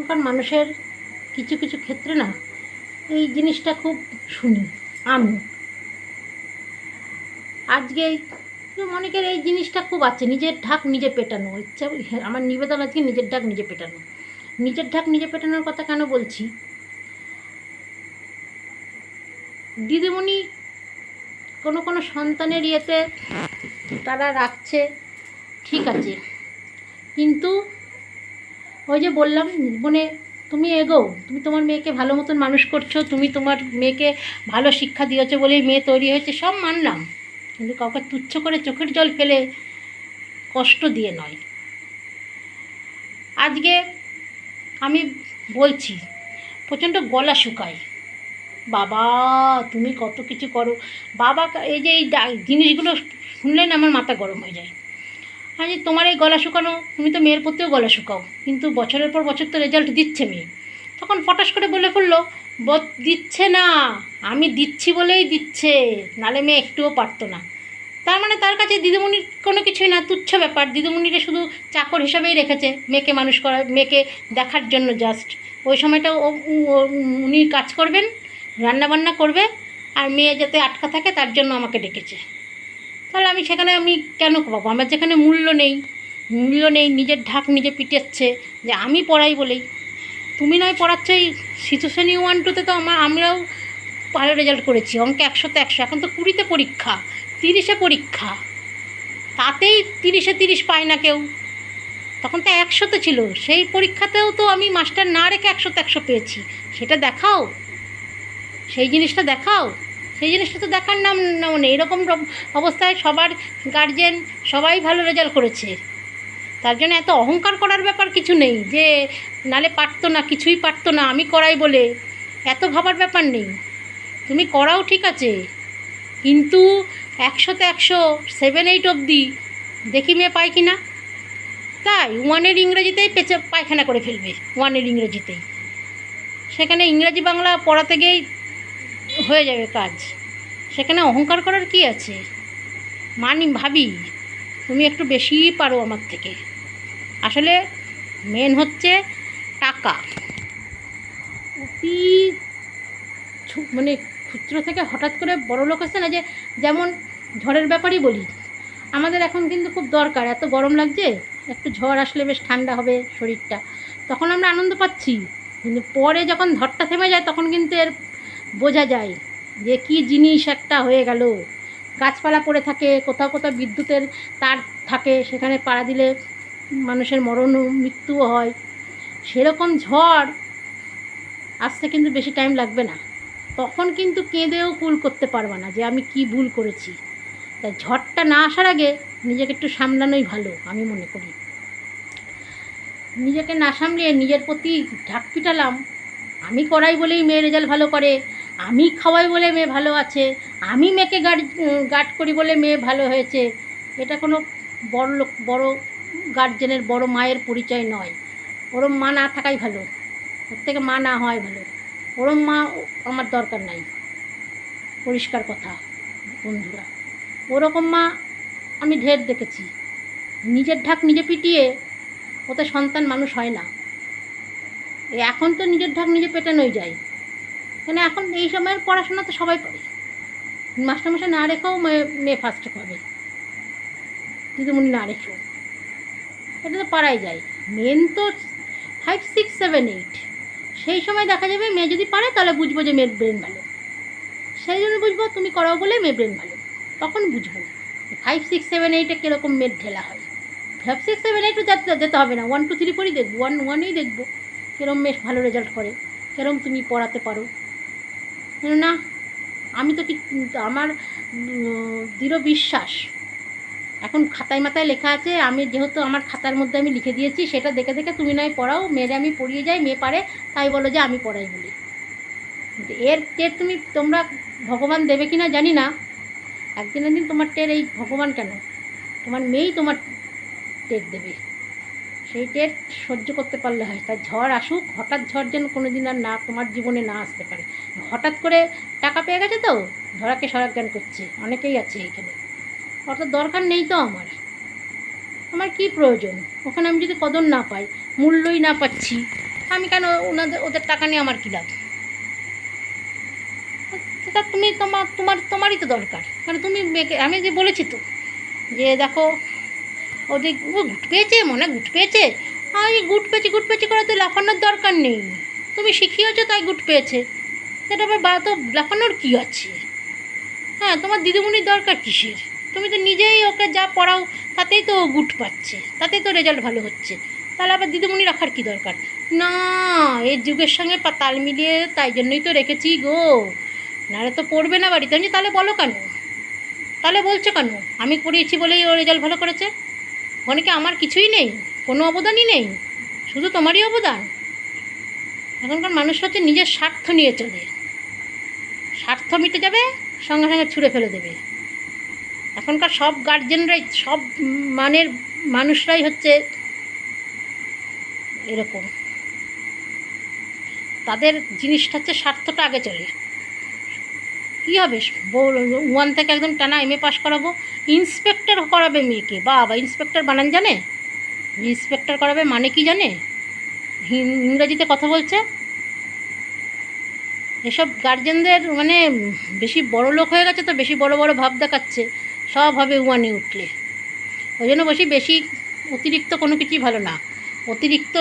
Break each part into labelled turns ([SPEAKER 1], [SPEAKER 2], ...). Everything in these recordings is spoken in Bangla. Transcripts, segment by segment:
[SPEAKER 1] এখনকার মানুষের কিছু কিছু ক্ষেত্রে না এই জিনিসটা খুব শুনি আমি। আজকে অনেকের এই জিনিসটা খুব আছে, নিজের ঢাক নিজে পেটানো ইচ্ছা। আমার নিবেদন আজকে নিজের ঢাক নিজে পেটানো। নিজের ঢাক নিজে পেটানোর কথা কেন বলছি, দিদিমণি কোনো কোনো সন্তানের ইয়েতে তারা রাখছে, ঠিক আছে, কিন্তু ওই যে বললাম জীবনে তুমি এগোও, তুমি তোমার মেয়েকে ভালো মতন মানুষ করছো, তুমি তোমার মেয়েকে ভালো শিক্ষা দিয়েছো বলেই মেয়ে তৈরি হয়েছে, সব মানলাম, কিন্তু কাউকে তুচ্ছ করে চোখের জল ফেলে কষ্ট দিয়ে নয়। আজকে আমি বলছি প্রচণ্ড গলা শুকায়, বাবা তুমি কত কিছু করো বাবা, এই যে এই জিনিসগুলো শুনলেন আমার মাথা গরম হয়ে যায়। আর যে তোমার এই গলা শুকানো, তুমি তো মেয়ের প্রতিও গলা শুকাও, কিন্তু বছরের পর বছর তো রেজাল্ট দিচ্ছে মেয়ে, তখন ফটাস করে বলে ফেললো দিচ্ছে না, আমি দিচ্ছি বলেই দিচ্ছে, নালে মেয়ে একটুও পারতো না। তার মানে তার কাছে দিদিমণির কোনো কিছুই না, তুচ্ছ ব্যাপার। দিদিমণিকে শুধু চাকর হিসাবেই রেখেছে, মেয়েকে মানুষ করা, মেয়েকে দেখার জন্য জাস্ট। ওই সময়টা উনি কাজ করবেন, রান্নাবান্না করবে, আর মেয়ে যাতে আটকা থাকে তার জন্য আমাকে ডেকেছে। তাহলে আমি সেখানে আমি কেন পাবো? আমার যেখানে মূল্য নেই, নিজের ঢাক নিজে পিটাচ্ছে যে আমি পড়াই বলেই। তুমি নয় পড়াচ্ছ, এই শিশু শ্রেণী 1-2তে তো আমরাও ভালো রেজাল্ট করেছি, অঙ্কে 100তে 100, এখন তো 20তে পরীক্ষা, 30-এ পরীক্ষা, তাতেই 30-এ 30 পায় না কেউ, তখন তো 100তে ছিল, সেই পরীক্ষাতেও তো আমি মাস্টার না রেখে 100তে 100 পেয়েছি। সেটা দেখাও, সেই জিনিসটা দেখাও। সেই জিনিসটা তো দেখার নাম নেই। এরকম অবস্থায় সবার গার্জেন সবাই ভালো রেজাল্ট করেছে, তার জন্য এত অহংকার করার ব্যাপার কিছু নেই যে নালে পারতো না, কিছুই পারতো না আমি করাই বলে, এত ভাবার ব্যাপার নেই। তুমি করাও ঠিক আছে, কিন্তু 100তে 100, 7-8 অবধি দেখি মেয়ে পায় কি না। তাই 1-এর ইংরেজিতেই পায়খানা করে ফেলবে, 1-এর ইংরেজিতেই, সেখানে ইংরাজি বাংলা পড়াতে গিয়েই হয়ে যাবে কাজ, সেখানে অহংকার করার কি আছে? ভাবি তুমি একটু বেশিই পারো আমার থেকে। আসলে মেন হচ্ছে টাকা, অতি মানে ক্ষুদ্র থেকে হঠাৎ করে বড় লোক আসছে না, যে যেমন ঝড়ের ব্যাপারই বলি, আমাদের এখন কিন্তু খুব দরকার, এত গরম লাগছে, একটু ঝড় আসলে বেশ ঠান্ডা হবে শরীরটা, তখন আমরা আনন্দ পাচ্ছি, কিন্তু পরে যখন ঝড়টা থেমে যায় তখন কিন্তু এর বোঝা যায় যে কী জিনিস একটা হয়ে গেল। গাছপালা পড়ে থাকে, কোথাও কোথাও বিদ্যুতের তার থাকে, সেখানে পাড়া দিলে মানুষের মৃত্যুও হয়। সেরকম ঝড় আসতে কিন্তু বেশি টাইম লাগবে না, তখন কিন্তু কেঁদেও কুল করতে পারবে না যে আমি কি ভুল করেছি। তাই ঝড়টা না আসার আগে নিজেকে একটু সামলানোই ভালো আমি মনে করি। নিজেকে না সামলিয়ে নিজের প্রতি ঢাক পিটালাম, আমি করাই বলেই মেয়ে রেজাল্ট ভালো করে, আমি খাওয়াই বলে মেয়ে ভালো আছে, আমি মেয়েকে গার্ড করি বলে মেয়ে ভালো হয়েছে, এটা কোনো বড় গার্জেনের, বড় মায়ের পরিচয় নয়। ওরম মা না থাকাই ভালো, ওর থেকে মা না হয় ভালো। ওরম মা আমার দরকার নাই, পরিষ্কার কথা বন্ধুরা। ওরকম মা আমি ঢের দেখেছি। নিজের ঢাক নিজে পিটিয়ে ওতে সন্তান মানুষ হয় না। এখন তো নিজের ঢাক নিজে পেটানোই যায়, কেন এখন এই সময়ের পড়াশোনা তো সবাই করে, মাস্টারমশাই না রেখেও মেয়ে ফার্স্ট পাবে, দিদিমণি না রেখেও, এটা তো পারাই যায়। মেন তো 5, 6, 7, 8, সেই সময় দেখা যাবে মেয়ে যদি পারে তাহলে বুঝবো যে মেয়ের ব্রেন ভালো, সেই জন্য বুঝবো তুমি করাও বলে মেয়ে ব্রেন ভালো, তখন বুঝবো 5, 6, 7, 8-এ কীরকম মেয়ের ঢেলা হয়। 5, 6, 7, 8 যেতে হবে না, 1, 2, 3 পরেই দেখবো, 1-1-এই দেখবো কীরকম মেয়ে ভালো রেজাল্ট করে, কীরকম তুমি পড়াতে পারো। না আমি তো আমার দৃঢ় বিশ্বাস, এখন খাতায় মাথায় লেখা আছে, আমি যেহেতু আমার খাতার মধ্যে আমি লিখে দিয়েছি, সেটা দেখে দেখে তুমি নয় পড়াও, মেয়েরে আমি পড়িয়ে যাই, মেয়ে পারে তাই বলো যে আমি পড়াই বলি। এর টের তোমরা ভগবান দেবে কি না জানি না, একদিন একদিন তোমার টের, এই ভগবান কেন, তোমার মেয়েই তোমার টের দেবে, সেই টের সহ্য করতে পারলে হয়। তাই ঝড় আসুক, হঠাৎ ঝড় যেন কোনো দিন আর না তোমার জীবনে না আসতে পারে। হঠাৎ করে টাকা পেয়ে গেছে তো ধরাকে সরাক জ্ঞান করছে, অনেকেই আছে এইখানে, অত দরকার নেই তো আমার কি প্রয়োজন, ওখানে আমি যদি কদর না পাই, মূল্যই না পাচ্ছি, আমি কেন ওদের টাকা নিয়ে আমার কী লাভ? সেটা তুমি তোমারই তো দরকার, মানে তুমি আমি যে বলেছি তো যে দেখো ও যে ও গুট পেয়েছে, মনে গুট পেয়েছে, আমি গুট পেয়েছি করে তো লাফানোর দরকার নেই, তুমি শিখিয়েছো তাই গুট পেয়েছে, সেটা আবার তো লাফানোর কী আছে? হ্যাঁ, তোমার দিদিমণির দরকার কিসের? তুমি তো নিজেই ওকে যা পড়াও তাতেই তো ও গুট পাচ্ছে, তাতেই তো রেজাল্ট ভালো হচ্ছে, তাহলে আবার দিদিমণি রাখার কী দরকার? না, এর যুগের সঙ্গে তাল মিলিয়ে তাই জন্যই তো রেখেছি গো, নাহলে তো পড়বে না বাড়িতে। আমি তাহলে বলো কেন, তাহলে বলছো কেন আমি পড়িয়েছি বলেই ও রেজাল্ট ভালো করেছে? ওখানে কি আমার কিছুই নেই, কোনো অবদানই নেই, শুধু তোমারই অবদান? এখনকার মানুষরা হচ্ছে নিজের স্বার্থ নিয়ে চলে, স্বার্থ মিটে যাবে সঙ্গে সঙ্গে ছুঁড়ে ফেলে দেবে। এখনকার সব গার্জেনরাই, সব মানের মানুষরাই হচ্ছে এরকম, তাদের জিনিসটা হচ্ছে স্বার্থটা আগে চলে। কী হবে, 1 থেকে একদম টানা MA পাস করাবো, ইন্সপেক্টর করাবে মেয়েকে, বাবা ইন্সপেক্টর বানান জানে? ইন্সপেক্টর করাবে মানে কি জানে? ইংরেজিতে কথা বলছে। এসব গার্জেনদের মানে বেশি বড় লোক হয়ে গেছে তো, বেশি বড় বড় ভাব দেখাচ্ছে, সব হবে 1-এ উঠলে। ওই জন্য বেশি অতিরিক্ত কোনো কিছুই ভালো না। অতিরিক্ত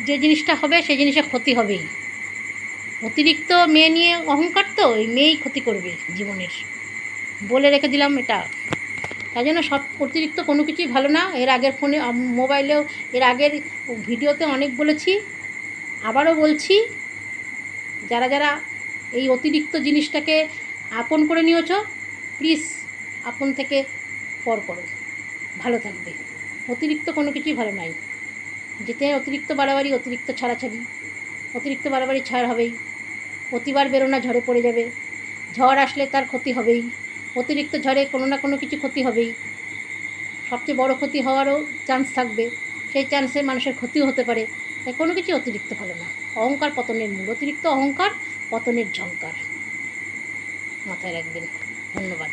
[SPEAKER 1] যে জিনিসটা হবে সেই জিনিসের ক্ষতি হবেই। অতিরিক্ত মেয়ে নিয়ে অহংকার তো এই মেয়েই ক্ষতি করবে জীবনের, বলে রেখে দিলাম এটা। তাই জন্য সব অতিরিক্ত কোনো কিছুই ভালো না। এর আগের ফোনে মোবাইলেও এর আগের ভিডিওতে অনেক বলেছি, আবারও বলছি, যারা যারা এই অতিরিক্ত জিনিসটাকে আপন করে নিয়েছ, প্লিজ আপন থেকে পর করো, ভালো থাকবে। অতিরিক্ত কোনো কিছুই ভালো নয়। যেতে অতিরিক্ত বাড়াবাড়ি, অতিরিক্ত ছাড়াছাড়ি, অতিরিক্ত বাড়াবাড়ি ছাড় হবেই। প্রতিবার বেরোনা ঝড়ে পড়ে যাবে, ঝড় আসলে তার ক্ষতি হবেই, অতিরিক্ত ঝড়ে কোনো না কোনো কিছু ক্ষতি হবেই। সবচেয়ে বড় ক্ষতি হওয়ারও চান্স থাকবে, সেই চান্সে মানুষের ক্ষতিও হতে পারে। তাই কোনো কিছু অতিরিক্ত ভালো না। অহংকার পতনের মূল, অতিরিক্ত অহংকার পতনের ঝংকার, মাথায় রাখবেন। ধন্যবাদ।